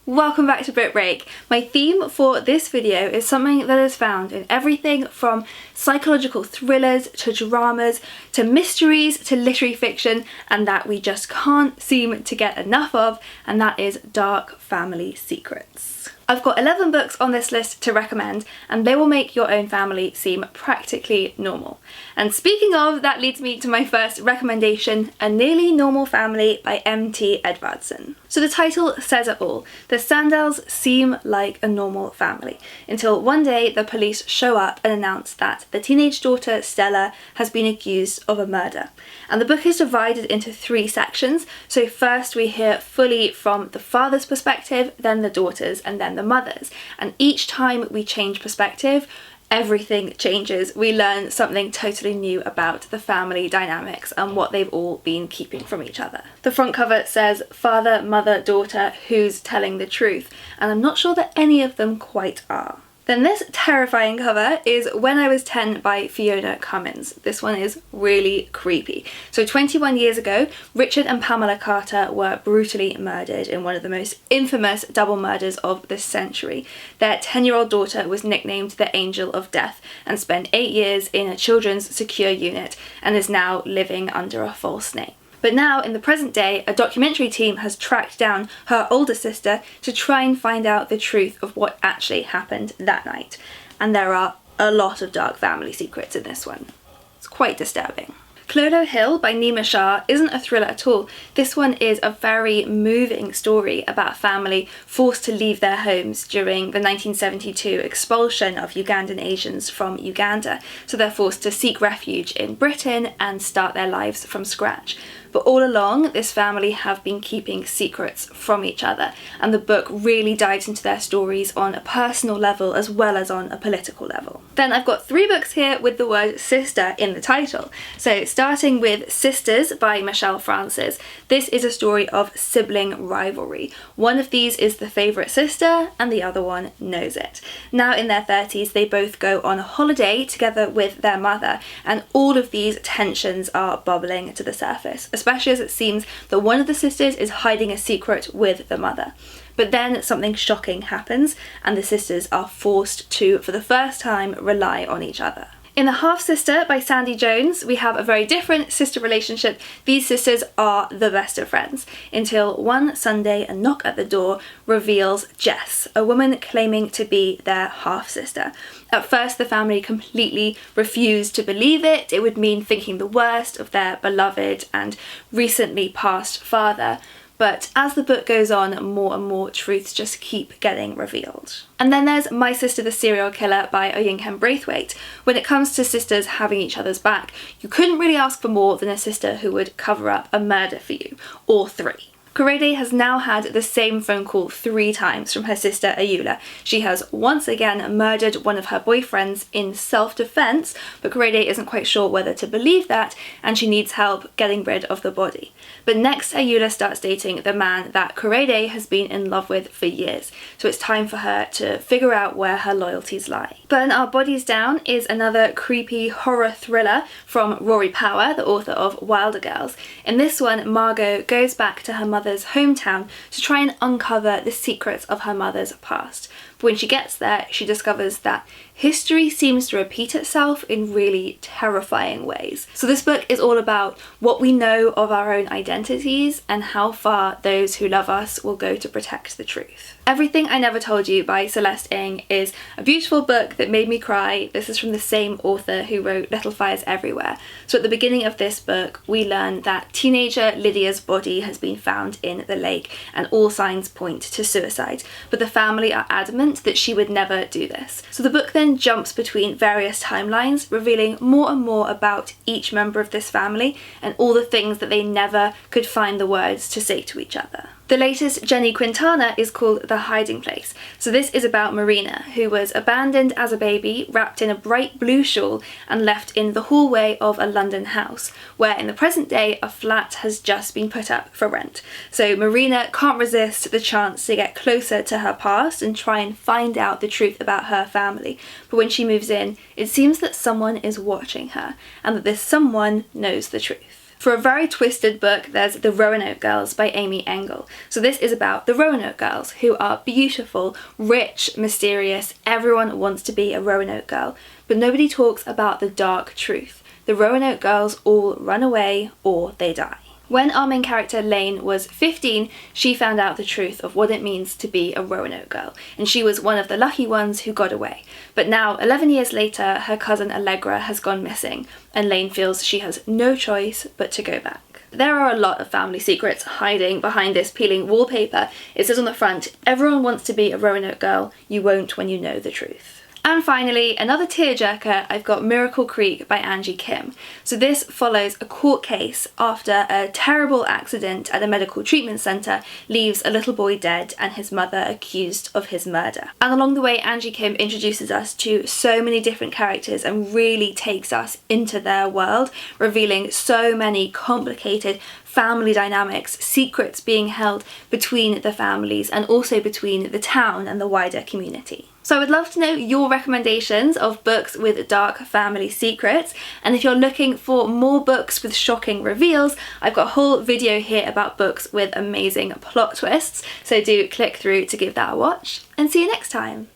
Welcome back to Book Break. My theme for this video is something that is found in everything from psychological thrillers to dramas to mysteries to literary fiction, and that we just can't seem to get enough of, and that is dark family secrets. I've got 11 books on this list to recommend, and they will make your own family seem practically normal. And speaking of, that leads me to my first recommendation, A Nearly Normal Family by M.T. Edvardson. So the title says it all. The Sandells seem like a normal family, until one day the police show up and announce that the teenage daughter Stella has been accused of a murder. And the book is divided into 3 sections, so first we hear fully from the father's perspective, then the daughter's, and then the mother's. And each time we change perspective, everything changes. We learn something totally new about the family dynamics and what they've all been keeping from each other. The front cover says, father, mother, daughter, who's telling the truth? And I'm not sure that any of them quite are. Then this terrifying cover is When I Was 10 by Fiona Cummins. This one is really creepy. So 21 years ago, Richard and Pamela Carter were brutally murdered in one of the most infamous double murders of the century. Their 10-year-old daughter was nicknamed the Angel of Death and spent 8 years in a children's secure unit and is now living under a false name. But now, in the present day, a documentary team has tracked down her older sister to try and find out the truth of what actually happened that night. And there are a lot of dark family secrets in this one. It's quite disturbing. Clolo Hill by Nima Shah isn't a thriller at all. This one is a very moving story about a family forced to leave their homes during the 1972 expulsion of Ugandan Asians from Uganda. So they're forced to seek refuge in Britain and start their lives from scratch. But all along, this family have been keeping secrets from each other, and the book really dives into their stories on a personal level as well as on a political level. Then I've got 3 books here with the word sister in the title. So starting with Sisters by Michelle Francis. This is a story of sibling rivalry. One of these is the favourite sister and the other one knows it. Now in their 30s, they both go on a holiday together with their mother, and all of these tensions are bubbling to the surface, especially as it seems that one of the sisters is hiding a secret with the mother. But then something shocking happens and the sisters are forced to, for the first time, rely on each other. In The Half-Sister by Sandy Jones, we have a very different sister relationship. These sisters are the best of friends, until one Sunday a knock at the door reveals Jess, a woman claiming to be their half-sister. At first the family completely refused to believe it. It would mean thinking the worst of their beloved and recently passed father. But as the book goes on, more and more truths just keep getting revealed. And then there's My Sister the Serial Killer by Oyinkan Braithwaite. When it comes to sisters having each other's back, you couldn't really ask for more than a sister who would cover up a murder for you, or 3. Korede has now had the same phone call 3 times from her sister Ayoola. She has once again murdered one of her boyfriends in self-defense, but Korede isn't quite sure whether to believe that, and she needs help getting rid of the body. But next, Ayoola starts dating the man that Korede has been in love with for years, so it's time for her to figure out where her loyalties lie. Burn Our Bodies Down is another creepy horror thriller from Rory Power, the author of Wilder Girls. In this one, Margot goes back to her mother's hometown to try and uncover the secrets of her mother's past. But when she gets there, she discovers that history seems to repeat itself in really terrifying ways. So this book is all about what we know of our own identities and how far those who love us will go to protect the truth. Everything I Never Told You by Celeste Ng is a beautiful book that made me cry. This is from the same author who wrote Little Fires Everywhere. So at the beginning of this book, we learn that teenager Lydia's body has been found in the lake and all signs point to suicide, but the family are adamant that she would never do this. So the book then jumps between various timelines, revealing more and more about each member of this family and all the things that they never could find the words to say to each other. The latest Jenny Quintana is called The Hiding Place. So this is about Marina, who was abandoned as a baby, wrapped in a bright blue shawl and left in the hallway of a London house, where in the present day a flat has just been put up for rent. So Marina can't resist the chance to get closer to her past and try and find out the truth about her family. But when she moves in, it seems that someone is watching her and that this someone knows the truth. For a very twisted book, there's The Roanoke Girls by Amy Engel. So this is about the Roanoke girls, who are beautiful, rich, mysterious. Everyone wants to be a Roanoke girl, but nobody talks about the dark truth. The Roanoke girls all run away or they die. When our main character Lane was 15, she found out the truth of what it means to be a Roanoke girl, and she was one of the lucky ones who got away. But now, 11 years later, her cousin Allegra has gone missing, and Lane feels she has no choice but to go back. There are a lot of family secrets hiding behind this peeling wallpaper. It says on the front, "Everyone wants to be a Roanoke girl, you won't when you know the truth." And finally, another tearjerker, I've got Miracle Creek by Angie Kim. So this follows a court case after a terrible accident at a medical treatment centre leaves a little boy dead and his mother accused of his murder. And along the way, Angie Kim introduces us to so many different characters and really takes us into their world, revealing so many complicated family dynamics, secrets being held between the families and also between the town and the wider community. So I would love to know your recommendations of books with dark family secrets, and if you're looking for more books with shocking reveals, I've got a whole video here about books with amazing plot twists, so do click through to give that a watch, and see you next time!